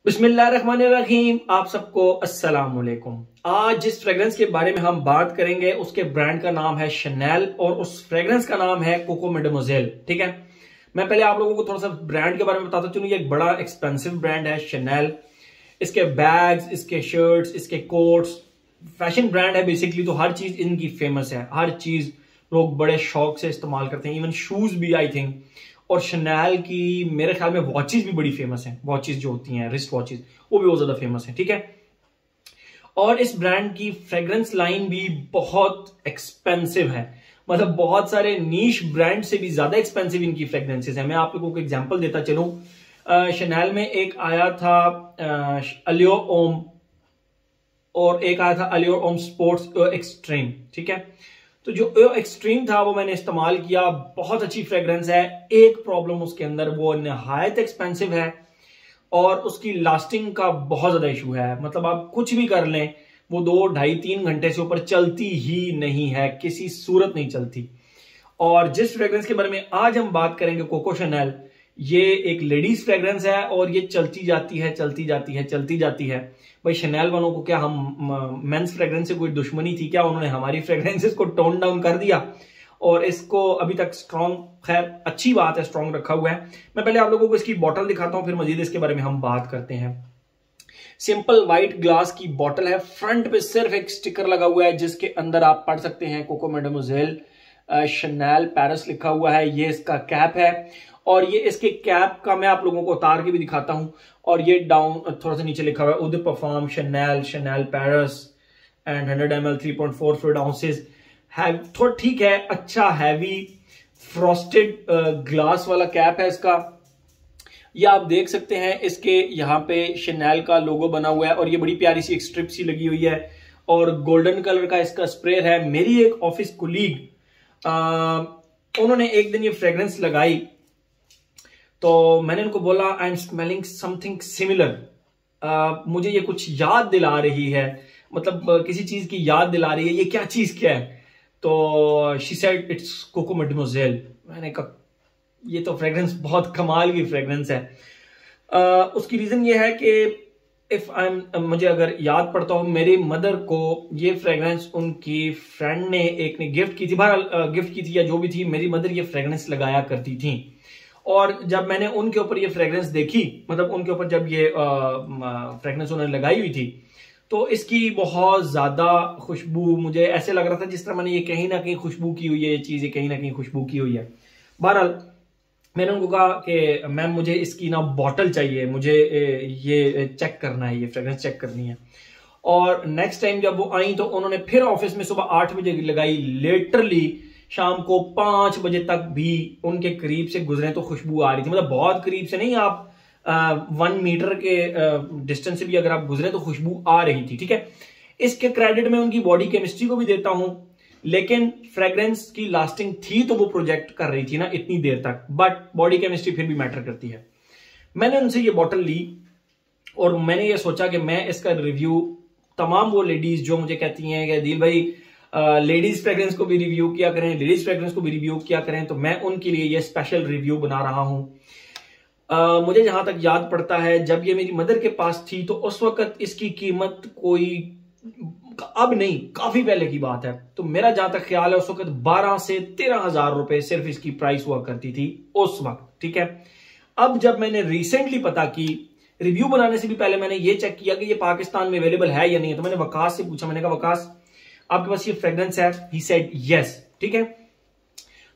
बिस्मिल्लाहिर्रहमानिर्रहीम। आप सबको अस्सलाम वालेकुम। आज जिस फ्रेग्रेंस के बारे में हम बात करेंगे उसके ब्रांड का नाम है शनेल और उस फ्रेग्रेंस का नाम है कोको मैडेमोजेल। ठीक है, मैं पहले आप लोगों को थोड़ा सा ब्रांड के बारे में बताता चलूं। ये एक बड़ा एक्सपेंसिव ब्रांड है शनेल। इसके बैग्स, इसके शर्ट्स, इसके कोट्स, फैशन ब्रांड है बेसिकली। तो हर चीज इनकी फेमस है, हर चीज लोग बड़े शौक से इस्तेमाल करते हैं। इवन शूज भी आई थिंक। और शनेल की मेरे ख्याल में वॉचेस भी बड़ी फेमस हैं। वॉचेस जो होती हैं रिस्ट वॉचेस, वो भी बहुत ज्यादा फेमस है। ठीक है, और इस ब्रांड की फ्रेग्रेंस लाइन भी बहुत एक्सपेंसिव है। मतलब बहुत सारे नीश ब्रांड से भी ज्यादा एक्सपेंसिव इनकी फ्रेग्रेंसेस है। मैं आप लोगों को एग्जांपल देता चलूं। शनेल में एक आया था अलियो ओम और एक आया था अलियो ओम स्पोर्ट्स एक्सट्रीम। ठीक है, तो जो एक्सट्रीम था वो मैंने इस्तेमाल किया, बहुत अच्छी फ्रेग्रेंस है। एक प्रॉब्लम उसके अंदर, वो निहायत एक्सपेंसिव है और उसकी लास्टिंग का बहुत ज्यादा इशू है। मतलब आप कुछ भी कर लें, वो 2, 2.5, 3 घंटे से ऊपर चलती ही नहीं है, किसी सूरत नहीं चलती। और जिस फ्रेग्रेंस के बारे में आज हम बात करेंगे, कोको शनेल, ये एक लेडीज फ्रेग्रेंस है और ये चलती जाती है, चलती जाती है, चलती जाती है। भाई शनेल वालों को क्या हम मेंस फ्रेग्रेंस से कोई दुश्मनी थी क्या? उन्होंने हमारी फ्रेग्रेंसेस को टोन डाउन कर दिया और इसको अभी तक स्ट्रॉन्ग, खैर अच्छी बात है, स्ट्रॉन्ग रखा हुआ है। मैं पहले आप लोगों को इसकी बॉटल दिखाता हूं, फिर मजीद इसके बारे में हम बात करते हैं। सिंपल व्हाइट ग्लास की बॉटल है। फ्रंट पे सिर्फ एक स्टिकर लगा हुआ है जिसके अंदर आप पढ़ सकते हैं कोको मैडेमोजेल शनेल पेरिस लिखा हुआ है। ये इसका कैप है और ये इसके कैप का मैं आप लोगों को उतार के भी दिखाता हूं। और ये डाउन थोड़ा सा नीचे लिखा हुआ है, उद perform Chanel, Chanel Paris and 100 ml 3.4 fluid ounces. थोड़ा ठीक है, अच्छा हैवी फ्रॉस्टेड ग्लास वाला कैप है इसका। ये आप देख सकते हैं, इसके यहाँ पे शनेल का लोगो बना हुआ है और ये बड़ी प्यारी सी एक स्ट्रिप सी लगी हुई है और गोल्डन कलर का इसका स्प्रे है। मेरी एक ऑफिस कुलीग, उन्होंने एक दिन ये फ्रेग्रेंस लगाई तो मैंने उनको बोला, I am smelling something similar. मुझे ये कुछ याद दिला रही है, मतलब किसी चीज की याद दिला रही है। ये क्या चीज क्या है? तो शी सेड इट्स कोको मैडेमोजेल। मैंने कहा ये तो फ्रेग्रेंस बहुत कमाल की फ्रेग्रेंस है। उसकी रीजन ये है कि इफ आई एम, मुझे अगर याद पड़ता हो, मेरी मदर को ये फ्रेग्रेंस उनकी फ्रेंड ने, एक ने गिफ्ट की थी। बहरहाल गिफ्ट की थी या जो भी थी, मेरी मदर ये फ्रेग्रेंस लगाया करती थी। और जब मैंने उनके ऊपर ये फ्रेग्रेंस देखी, मतलब उनके ऊपर जब ये फ्रेग्रेंस उन्होंने लगाई हुई थी, तो इसकी बहुत ज्यादा खुशबू, मुझे ऐसे लग रहा था जिस तरह मैंने ये कहीं ना कहीं खुशबू की हुई है, ये चीज कहीं ना कहीं खुशबू की हुई है। बहरहाल मैंने उनको कहा कि मैम मुझे इसकी ना बॉटल चाहिए, मुझे ये चेक करना है, ये फ्रेग्रेंस चेक करनी है। और नेक्स्ट टाइम जब वो आई तो उन्होंने फिर ऑफिस में सुबह 8 बजे लगाई। लिटरली शाम को 5 बजे तक भी उनके करीब से गुजरे तो खुशबू आ रही थी। मतलब बहुत करीब से नहीं, आप 1 मीटर के डिस्टेंस से भी अगर आप गुजरे तो खुशबू आ रही थी। ठीक है, इसके क्रेडिट में उनकी बॉडी केमिस्ट्री को भी देता हूं, लेकिन फ्रेग्रेंस की लास्टिंग थी तो वो प्रोजेक्ट कर रही थी ना इतनी देर तक, बट बॉडी केमिस्ट्री फिर भी मैटर करती है। मैंने उनसे ये बॉटल ली और मैंने ये सोचा कि मैं इसका रिव्यू तमाम वो लेडीज जो मुझे कहती हैं कि दिल भाई लेडीज फ्रेग्रेंस को भी रिव्यू किया करें, लेडीज फ्रेग्रेंस को भी रिव्यू किया करें, तो मैं उनके लिए ये स्पेशल रिव्यू बना रहा हूं। मुझे जहां तक याद पड़ता है, जब ये मेरी मदर के पास थी तो उस वक्त इसकी कीमत कोई, अब नहीं काफी पहले की बात है, तो मेरा जहां तक ख्याल है उस वक्त 12 से 13 हजार रुपए सिर्फ इसकी प्राइस हुआ करती थी उस वक्त। ठीक है, अब जब मैंने रिसेंटली पता की, रिव्यू बनाने से भी पहले मैंने ये चेक किया कि ये पाकिस्तान में अवेलेबल है या नहीं है, तो मैंने वकास से पूछा। मैंने कहा वकास आपके पास ये फ्रेग्रेंस है? He said yes. ठीक है,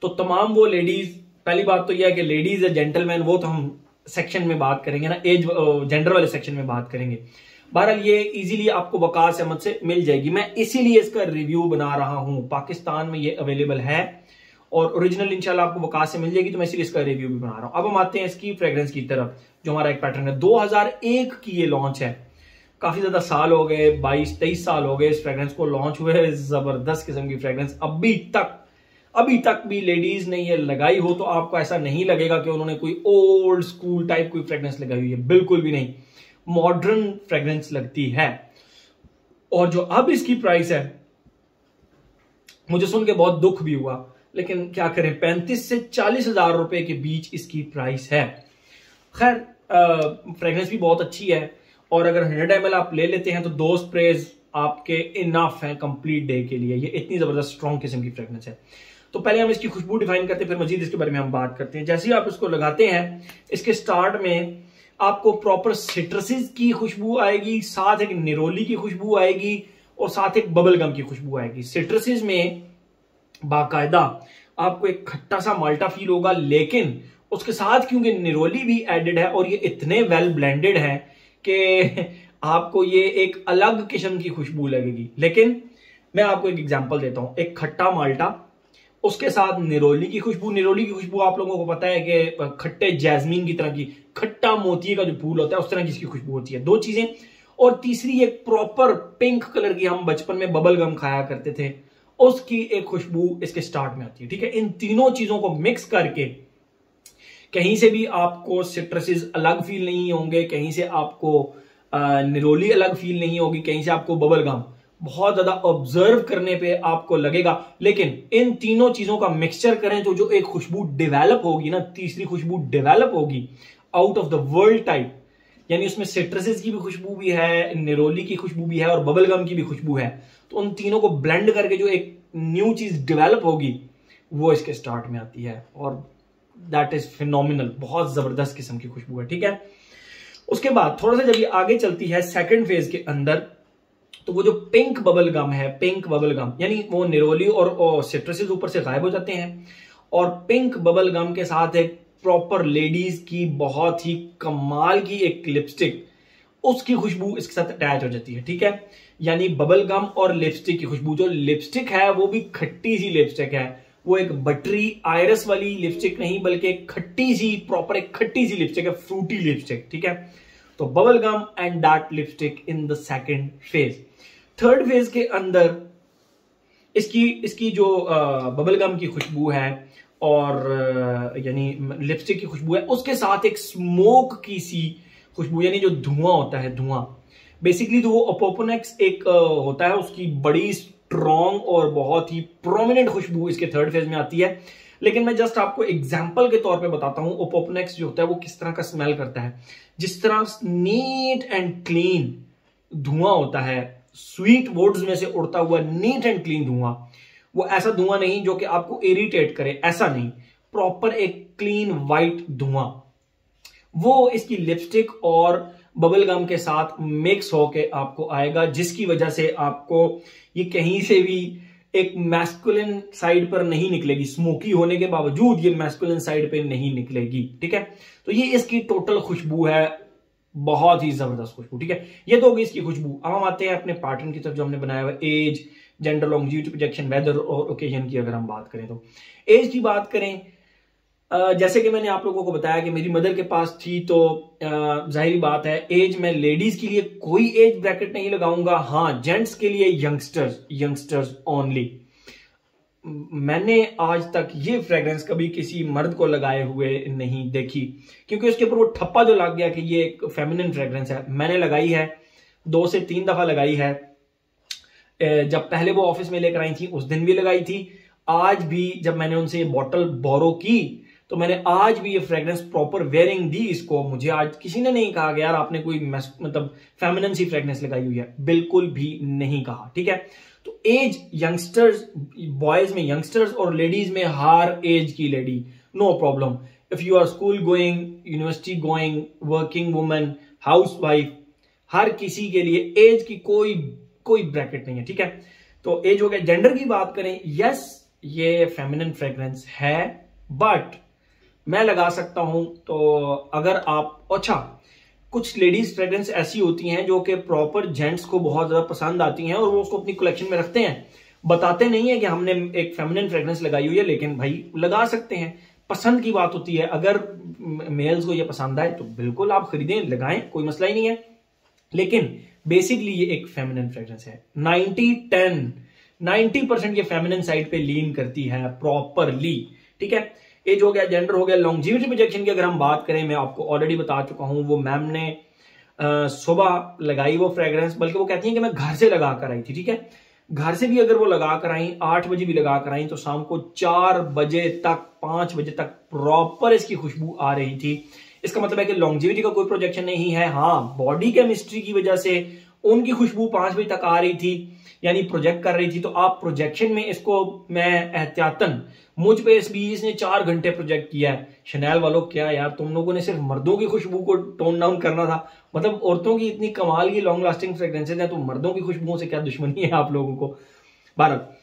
तो तमाम वो लेडीज, पहली बात तो यह है कि लेडीज है, जेंटलमैन, वो तो हम सेक्शन में बात करेंगे ना, एज जेंडर वाले सेक्शन में बात करेंगे। बहरहाल ये इजीली आपको वकास अहमद से मिल जाएगी। मैं इसीलिए इसका रिव्यू बना रहा हूं, पाकिस्तान में ये अवेलेबल है और ओरिजिनल इंशाल्लाह आपको वकास से मिल जाएगी, तो मैं इसीलिए इसका रिव्यू भी बना रहा हूं। अब हम आते हैं इसकी फ्रेग्रेंस की तरफ, जो हमारा एक पैटर्न है। 2001 की ये लॉन्च है, काफी ज्यादा साल हो गए, 22-23 साल हो गए इस फ्रेग्रेंस को लॉन्च हुए। जबरदस्त किस्म की फ्रेग्रेंस। अभी तक भी लेडीज ने ये लगाई हो तो आपको ऐसा नहीं लगेगा कि उन्होंने कोई ओल्ड स्कूल टाइप कोई फ्रेग्रेंस लगाई हुई है, बिल्कुल भी नहीं। मॉडर्न फ्रेग्रेंस लगती है। और जो अब इसकी प्राइस है, मुझे सुन के बहुत दुख भी हुआ, लेकिन क्या करें, 35 से 40 हजार रुपए के बीच इसकी प्राइस है। खैर फ्रेग्रेंस भी बहुत अच्छी है, और अगर 100 ml आप ले लेते हैं तो 2 स्प्रेज आपके इनफ है कंप्लीट डे के लिए। ये इतनी जबरदस्त स्ट्रॉन्ग किस्म की फ्रेग्रेंस है। तो पहले हम इसकी खुशबू डिफाइन करते हैं, फिर मजीद इसके बारे में हम बात करते हैं। जैसे ही आप इसको लगाते हैं, इसके स्टार्ट में आपको प्रॉपर सिट्रसेस की खुशबू आएगी, साथ एक निरोली की खुशबू आएगी, और साथ एक बबल गम की खुशबू आएगी। सिट्रसेस में बाकायदा आपको एक खट्टा सा माल्टा फील होगा, लेकिन उसके साथ क्योंकि निरोली भी एडेड है और ये इतने वेल ब्लेंडेड है कि आपको ये एक अलग किस्म की खुशबू लगेगी। लेकिन मैं आपको एक एग्जांपल देता हूं, एक खट्टा माल्टा, उसके साथ निरोली की खुशबू। निरोली की खुशबू आप लोगों को पता है कि खट्टे जैस्मीन की तरह की, खट्टा मोती का जो फूल होता है उस तरह की इसकी खुशबू होती है। 2 चीजें। और तीसरी एक प्रॉपर पिंक कलर की, हम बचपन में बबल गम खाया करते थे, उसकी एक खुशबू इसके स्टार्ट में आती है। ठीक है, इन तीनों चीजों को मिक्स करके कहीं से भी आपको सिट्रसेस अलग फील नहीं होंगे, कहीं से आपको निरोली अलग फील नहीं होगी, कहीं से आपको बबल गम बहुत ज्यादा ऑब्जर्व करने पे आपको लगेगा। लेकिन इन तीनों चीजों का मिक्सचर करें तो जो एक खुशबू डेवलप होगी ना, तीसरी खुशबू डेवलप होगी out of the world type, यानी उसमें सिट्रसेस की भी खुशबू भी है, निरोली की खुशबू भी है और बबल गम की भी खुशबू है। तो उन तीनों को ब्लेंड करके जो एक न्यू चीज डेवलप होगी वो इसके स्टार्ट में आती है, और दैट इज फिनोमिनल। बहुत जबरदस्त किस्म की खुशबू है। ठीक है, उसके बाद थोड़ा सा जब ये आगे चलती है सेकंड फेज के अंदर, तो वो जो पिंक बबल गम है, पिंक बबल गम यानी वो निरोली और सिट्रसेस ऊपर से गायब हो जाते हैं, और पिंक बबल गम के साथ एक प्रॉपर लेडीज की बहुत ही कमाल की एक लिपस्टिक, उसकी खुशबू इसके साथ अटैच हो जाती है। ठीक है, यानी बबल गम और लिपस्टिक की खुशबू। जो लिपस्टिक है वो भी खट्टी सी लिपस्टिक है, वो एक बटरी आयरस वाली लिपस्टिक नहीं, बल्कि एक खट्टी सी, प्रॉपर एक खट्टी सी लिपस्टिक है, फ्रूटी लिपस्टिक। ठीक है, तो bubble gum and that lipstick in the second phase. Third phase के अंदर इसकी जो बबल गम की खुशबू है और यानी लिपस्टिक की खुशबू है, उसके साथ एक स्मोक की सी खुशबू, यानी जो धुआं होता है, धुआं बेसिकली तो वो ओपोपोनेक्स एक होता है, उसकी बड़ी स्ट्रॉन्ग और बहुत ही प्रोमिनेंट खुशबू इसके थर्ड फेज में आती है। लेकिन मैं जस्ट आपको एग्जांपल के तौर पे बताता हूं ओपोपोनेक्स जो होता है वो किस तरह का स्मेल करता है। जिस तरह नीट एंड क्लीन धुआं होता है, स्वीट वुड्स में से उड़ता हुआ नीट एंड क्लीन धुआं, वो ऐसा धुआं नहीं जो कि आपको इरिटेट करे, ऐसा नहीं, प्रॉपर एक क्लीन व्हाइट धुआं, वो इसकी लिपस्टिक और बबल गम के साथ मिक्स होके आपको आएगा, जिसकी वजह से आपको ये कहीं से भी एक मैस्कुलिन साइड पर नहीं निकलेगी। स्मोकी होने के बावजूद ये मैस्कुलिन साइड पे नहीं निकलेगी। ठीक है, तो ये इसकी टोटल खुशबू है, बहुत ही जबरदस्त खुशबू। ठीक है, ये तो होगी इसकी खुशबू। अब हम आते हैं अपने पैटर्न की तरफ जो हमने बनाया हुआ, age, gender, longitude, projection, weather और ओकेजन की अगर हम बात करें तो एज की बात करें, जैसे कि मैंने आप लोगों को बताया कि मेरी मदर के पास थी, तो जाहिर बात है एज में लेडीज के लिए कोई एज ब्रैकेट नहीं लगाऊंगा। हाँ, जेंट्स के लिए यंगस्टर्स ओनली। मैंने आज तक ये फ्रेग्रेंस कभी किसी मर्द को लगाए हुए नहीं देखी, क्योंकि उसके ऊपर वो ठप्पा जो लग गया कि ये एक फेमिनिन फ्रेग्रेंस है। मैंने लगाई है, 2 से 3 दफा लगाई है। जब पहले वो ऑफिस में लेकर आई थी उस दिन भी लगाई थी, आज भी जब मैंने उनसे ये बॉटल बोरो की तो मैंने आज भी ये फ्रेग्रेंस प्रॉपर वेयरिंग दी इसको। मुझे आज किसी ने नहीं कहा कि यार आपने कोई मतलब फेमिनिन सी फ्रेग्रेंस लगाई हुई है, बिल्कुल भी नहीं कहा। ठीक है, तो एज यंगस्टर्स, बॉयज में यंगस्टर्स और लेडीज में हर एज की lady, no problem. If you are school going, university going, working women, housewife, हर किसी के लिए एज की कोई ब्रैकेट नहीं है। ठीक है, तो एज हो गया। जेंडर की बात करें, यस ये फेमिनिन फ्रेग्रेंस है, बट मैं लगा सकता हूं। तो अगर आप, अच्छा, कुछ लेडीज फ्रेग्रेंस ऐसी होती हैं जो कि प्रॉपर जेंट्स को बहुत ज्यादा पसंद आती हैं और वो उसको अपनी कलेक्शन में रखते हैं, बताते नहीं है कि हमने एक फेमिनिन फ्रेग्रेंस लगाई हुई है, लेकिन भाई लगा सकते हैं। पसंद की बात होती है, अगर मेल्स को ये पसंद आए तो बिल्कुल आप खरीदें, लगाएं, कोई मसला ही नहीं है। लेकिन बेसिकली ये एक फेमिनिन फ्रेग्रेंस है। 90% ये फेमिनिन साइड पे लीन करती है प्रॉपरली। ठीक है, एज हो गया, जेंडर हो गया। लॉन्जिविटी प्रोजेक्शन की अगर हम बात करें, मैं आपको ऑलरेडी बता चुका हूं, वो मैम ने सुबह लगाई वो फ्रेग्रेंस, बल्कि वो कहती हैं कि मैं घर से लगा कर आई थी। ठीक है, घर से भी अगर वो लगा कर आई, 8 बजे भी लगा कर आई, तो शाम को 4 बजे तक, 5 बजे तक प्रॉपर इसकी खुशबू आ रही थी। इसका मतलब है कि लॉन्जेविटी का कोई प्रोजेक्शन नहीं है। हाँ, बॉडी केमिस्ट्री की वजह से उनकी खुशबू 5 बजे तक आ रही थी, यानी प्रोजेक्ट कर रही थी, तो आप प्रोजेक्शन में इसको, मैं एहतियातन, मुझ पे इस 20 ने 4 घंटे प्रोजेक्ट किया है। शनैल वालों, क्या यार, तुम लोगों ने सिर्फ मर्दों की खुशबू को टोन डाउन करना था, मतलब औरतों की इतनी कमाल की लॉन्ग लास्टिंग फ्रेग्रेंसेज हैं, तो मर्दों की खुशबुओं से क्या दुश्मनी है आप लोगों को। भारत,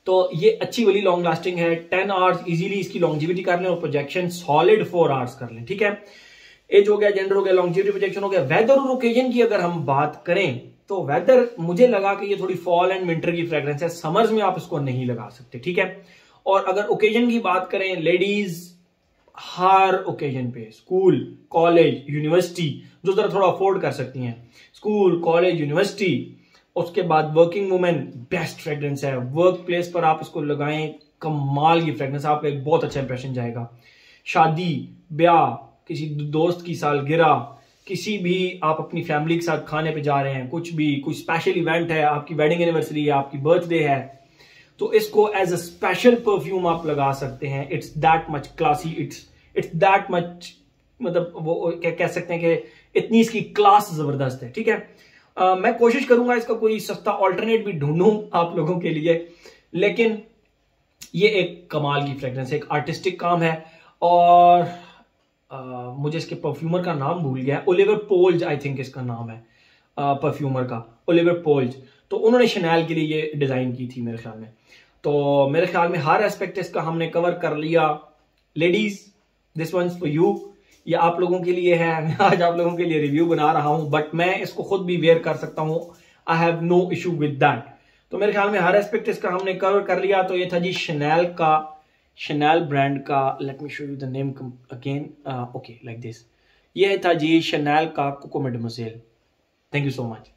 तो ये अच्छी वाली लॉन्ग लास्टिंग है। 10 आवर्स इजीली इसकी लॉन्जिविटी कर लें और प्रोजेक्शन सॉलिड 4 आवर्स कर लें, ठीक है। एज हो गया, जेंडर हो गया, लॉन्जिविटी, प्रोजेक्शन हो गया। वेदर और ओकेजन की अगर हम बात करें तो वेदर, मुझे लगा कि ये थोड़ी फॉल एंड विंटर की फ्रेग्रेंस है, समर्स में आप इसको नहीं लगा सकते, ठीक है। और अगर ओकेजन की बात करें, लेडीज हर ओकेजन पे, स्कूल, कॉलेज, यूनिवर्सिटी, जो जरा थोड़ा अफोर्ड कर सकती हैं, स्कूल, कॉलेज, यूनिवर्सिटी, उसके बाद वर्किंग वुमेन, बेस्ट फ्रेग्रेंस है। वर्क प्लेस पर आप इसको लगाएं, कमाल की फ्रेग्रेंस, आपका एक बहुत अच्छा इंप्रेशन जाएगा। शादी, ब्याह, किसी दोस्त की सालगिरह, किसी भी आप अपनी फैमिली के साथ खाने पे जा रहे हैं, कुछ भी, कोई स्पेशल इवेंट है, आपकी वेडिंग एनिवर्सरी है, आपकी बर्थडे है, तो इसको एज अ स्पेशल परफ्यूम आप लगा सकते हैं। It's that much classy, it's that much, मतलब वो क्या कह सकते हैं कि इतनी इसकी क्लास जबरदस्त है, ठीक है। मैं कोशिश करूंगा इसका कोई सस्ता ऑल्टरनेट भी ढूंढूं आप लोगों के लिए, लेकिन ये एक कमाल की फ्रेग्रेंस है, एक आर्टिस्टिक काम है। और मुझे इसके परफ्यूमर का नाम भूल गया, ओलिवर पोल्ज आई थिंक इसका नाम है परफ्यूमर का, ओलिवर पोल्ज। तो उन्होंने शनैल के लिए ये डिजाइन की थी मेरे ख्याल में। तो मेरे ख्याल में हर एस्पेक्ट इसका हमने कवर कर लिया। Ladies, this one for you, ये आप लोगों के लिए है। मैं आज आप लोगों के लिए रिव्यू बना रहा हूं, बट मैं इसको खुद भी वेयर कर सकता हूं, I have no issue with that. तो मेरे ख्याल में हर एस्पेक्ट इसका हमने कवर कर लिया। तो ये था जी शनैल का, शनैल ब्रांड का, let me show you the name again, okay like this, ये था जी शनैल का Coco Mademoiselle. Thank you so much.